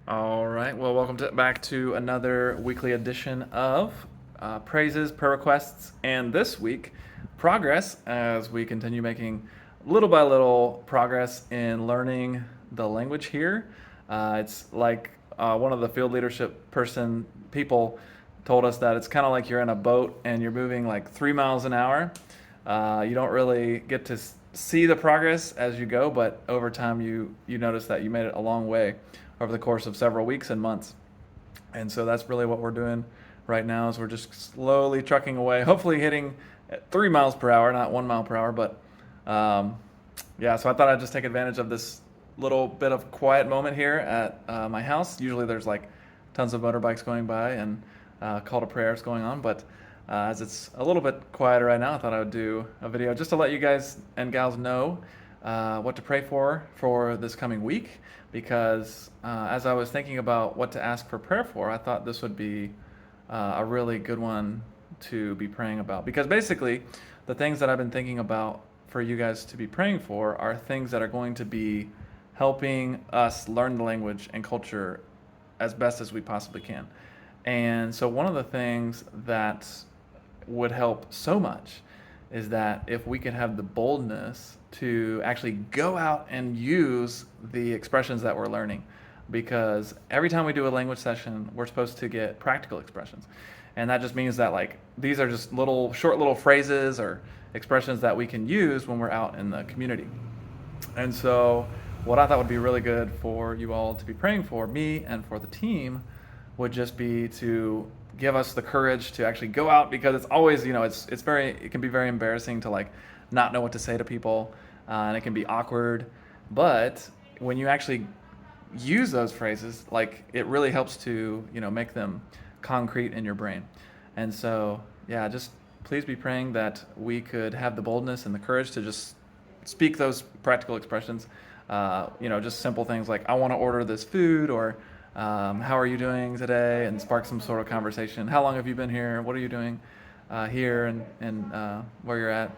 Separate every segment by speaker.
Speaker 1: All right. Well, back to another weekly edition of praises, prayer requests, and this week, progress as we continue making little by little progress in learning the language here. It's like one of the field leadership people told us that it's kind of like you're in a boat and you're moving like 3 miles an hour. You don't really get to see the progress as you go, but over time you notice that you made it a long way over the course of several weeks and months. And so that's really what we're doing right now is we're just slowly trucking away, hopefully hitting at 3 miles per hour, not 1 mile per hour. But um, yeah, so I thought I'd just take advantage of this little bit of quiet moment here at my house. Usually there's like tons of motorbikes going by and call to prayers going on, but as it's a little bit quieter right now, I thought I would do a video just to let you guys and gals know what to pray for this coming week. Because as I was thinking about what to ask for prayer for, I thought this would be a really good one to be praying about. Because basically, the things that I've been thinking about for you guys to be praying for are things that are going to be helping us learn the language and culture as best as we possibly can. And so, one of the things that would help so much is that if we could have the boldness to actually go out and use the expressions that we're learning. Because every time we do a language session, we're supposed to get practical expressions. And that just means that like these are just short little phrases or expressions that we can use when we're out in the community. And so what I thought would be really good for you all to be praying for me and for the team would just be to give us the courage to actually go out, because it's always, it can be very embarrassing to like not know what to say to people, and it can be awkward. But when you actually use those phrases, like it really helps to make them concrete in your brain. And so yeah, just please be praying that we could have the boldness and the courage to just speak those practical expressions. Just simple things like, I want to order this food, or how are you doing today, and spark some sort of conversation. How long have you been here? What are you doing here, and where you're at?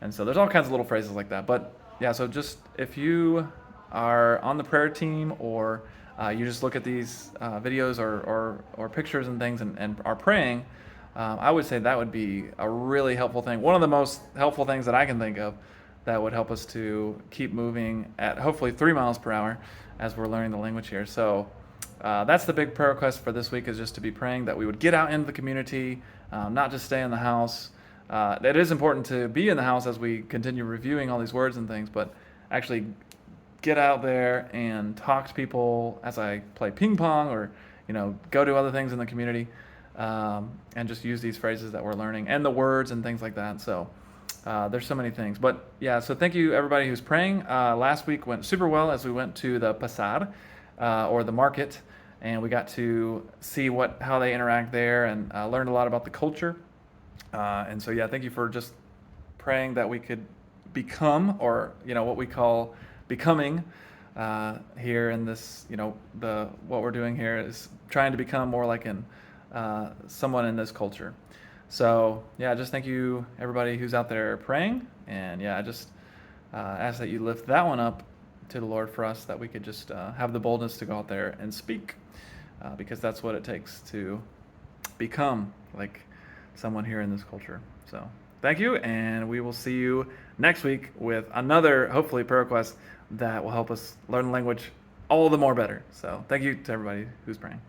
Speaker 1: And so there's all kinds of little phrases like that. But yeah, so just if you are on the prayer team, or you just look at these videos or pictures and things, and are praying, I would say that would be a really helpful thing. One of the most helpful things that I can think of that would help us to keep moving at hopefully 3 miles per hour as we're learning the language here. So that's the big prayer request for this week, is just to be praying that we would get out into the community, not just stay in the house. It is important to be in the house as we continue reviewing all these words and things, but actually get out there and talk to people as I play ping pong, or go do other things in the community, and just use these phrases that we're learning and the words and things like that. So there's so many things. But yeah, so thank you everybody who's praying. Last week went super well as we went to the Pasar, or the market, and we got to see how they interact there, and learned a lot about the culture. And so yeah, thank you for just praying that we could become, or what we call becoming, here in this, what we're doing here is trying to become more like someone in this culture. So yeah, just thank you everybody who's out there praying, and yeah, I just ask that you lift that one up to the Lord for us, that we could just have the boldness to go out there and speak, because that's what it takes to become like someone here in this culture. So thank you, and we will see you next week with another, hopefully, prayer request that will help us learn the language all the more better. So thank you to everybody who's praying.